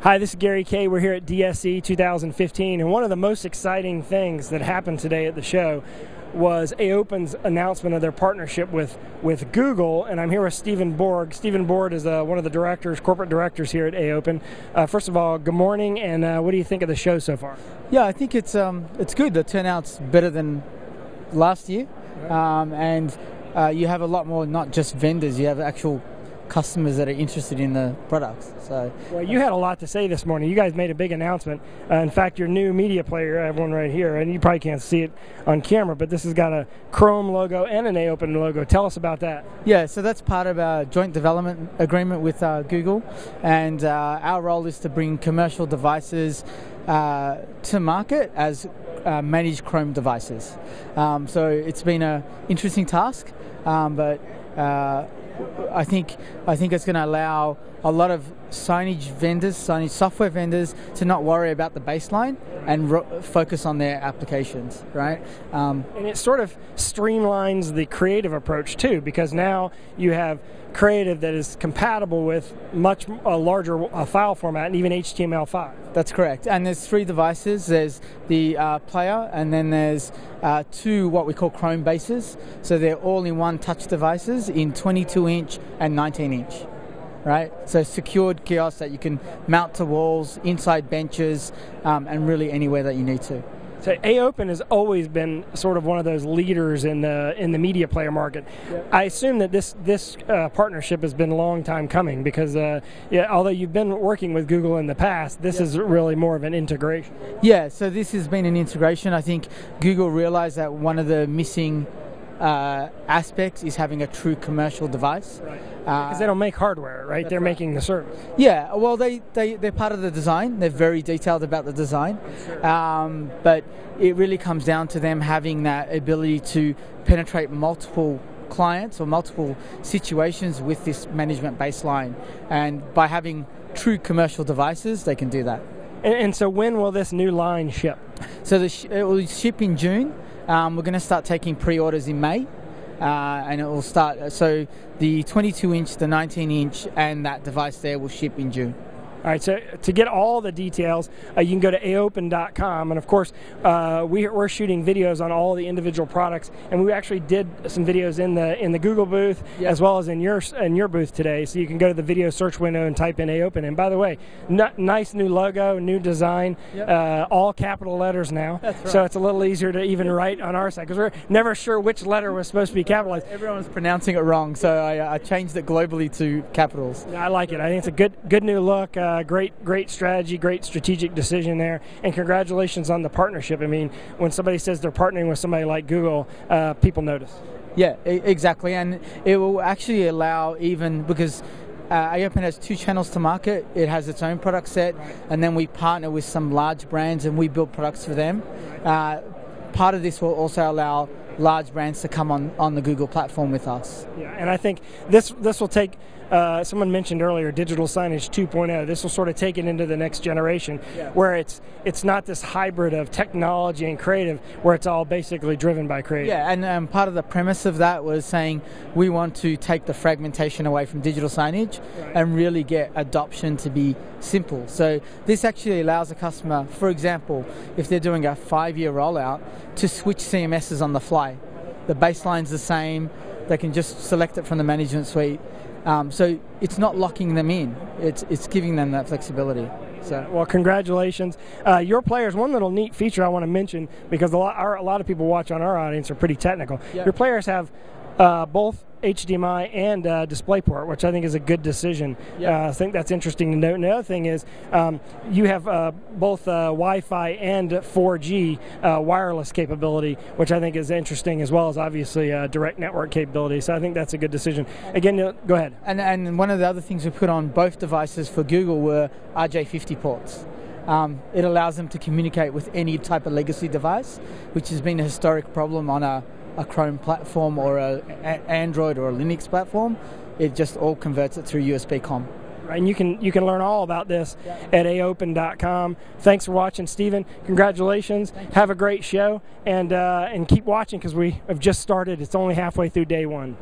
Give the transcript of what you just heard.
Hi, this is Gary Kayye. We're here at DSE 2015, and one of the most exciting things that happened today at the show was AOPEN's announcement of their partnership with Google, and I'm here with Stephen Borg. Stephen Borg is one of the directors, corporate directors here at AOPEN. First of all, good morning, and what do you think of the show so far? Yeah, I think it's good. The turnout's better than last year, and you have a lot more, not just vendors, you have actual customers that are interested in the products. So, well, you had a lot to say this morning. You guys made a big announcement. In fact, your new media player, I have one right here, and you probably can't see it on camera, but this has got a Chrome logo and an AOPEN logo. Tell us about that. Yeah, so that's part of our joint development agreement with Google, and our role is to bring commercial devices to market as managed Chrome devices. So it's been an interesting task, but I think it's going to allow a lot of signage software vendors to not worry about the baseline and focus on their applications, right? And it sort of streamlines the creative approach too, because now you have creative that is compatible with much larger file format and even HTML5. That's correct. And there's 3 devices. There's the player, and then there's 2 what we call Chrome bases. So they're all-in-one touch devices in 22-inch and 19-inch. Right, so secured kiosks that you can mount to walls, inside benches, and really anywhere that you need to. So AOPEN has always been sort of one of those leaders in the media player market. Yep. I assume that this partnership has been a long time coming because although you've been working with Google in the past, this is really more of an integration. Yeah, so this has been an integration. I think Google realized that one of the missing aspects is having a true commercial device. Right. Because they don't make hardware, right? They're making the service. Yeah, well, they're part of the design. They're very detailed about the design. Sure. But it really comes down to them having that ability to penetrate multiple clients or multiple situations with this management baseline. And by having true commercial devices, they can do that. And so when will this new line ship? So it will ship in June. We're going to start taking pre-orders in May, and it will start. So the 22-inch, the 19-inch, and that device there will ship in June. All right, so to get all the details, you can go to AOPEN.com, and of course, we're shooting videos on all the individual products, and we actually did some videos in the Google booth, as well as in your booth today. So you can go to the video search window and type in AOPEN. And by the way, nice new logo, new design, all capital letters now. That's right. So it's a little easier to even write on our side because we're never sure which letter was supposed to be capitalized. Everyone's pronouncing it wrong, so I changed it globally to capitals. I like it. I think it's a good new look. Great strategy, great strategic decision there, and congratulations on the partnership. I mean, when somebody says they're partnering with somebody like Google, people notice. Yeah, exactly, and it will actually allow because AOPEN has 2 channels to market. It has its own product set, and then we partner with some large brands and we build products for them. Part of this will also allow large brands to come on the Google platform with us. Yeah, and I think this will take. Someone mentioned earlier Digital Signage 2.0. This will sort of take it into the next generation, where it's not this hybrid of technology and creative, where it's all basically driven by creative. Yeah, and part of the premise of that was saying we want to take the fragmentation away from digital signage and really get adoption to be simple. So this actually allows a customer, for example, if they're doing a 5-year rollout, to switch CMSs on the fly. The baseline's the same. They can just select it from the management suite. So it's not locking them in. It's giving them that flexibility. So, well, congratulations. Your players, one little neat feature I want to mention, because a lot of people watch on our audience are pretty technical. Yeah. Your players have both HDMI and DisplayPort, which I think is a good decision. Yeah. I think that's interesting to note. And the other thing is you have both Wi-Fi and 4G wireless capability, which I think is interesting, as well as obviously direct network capability. So I think that's a good decision. Again, go ahead. And one of the other things we put on both devices for Google were RJ50 ports. It allows them to communicate with any type of legacy device, which has been a historic problem on a Chrome platform or an Android or a Linux platform. It just all converts it through USB COM. And you can learn all about this at AOPEN.com. Thanks for watching, Stephen. Congratulations. Have a great show, and keep watching because we have just started. It's only halfway through day 1.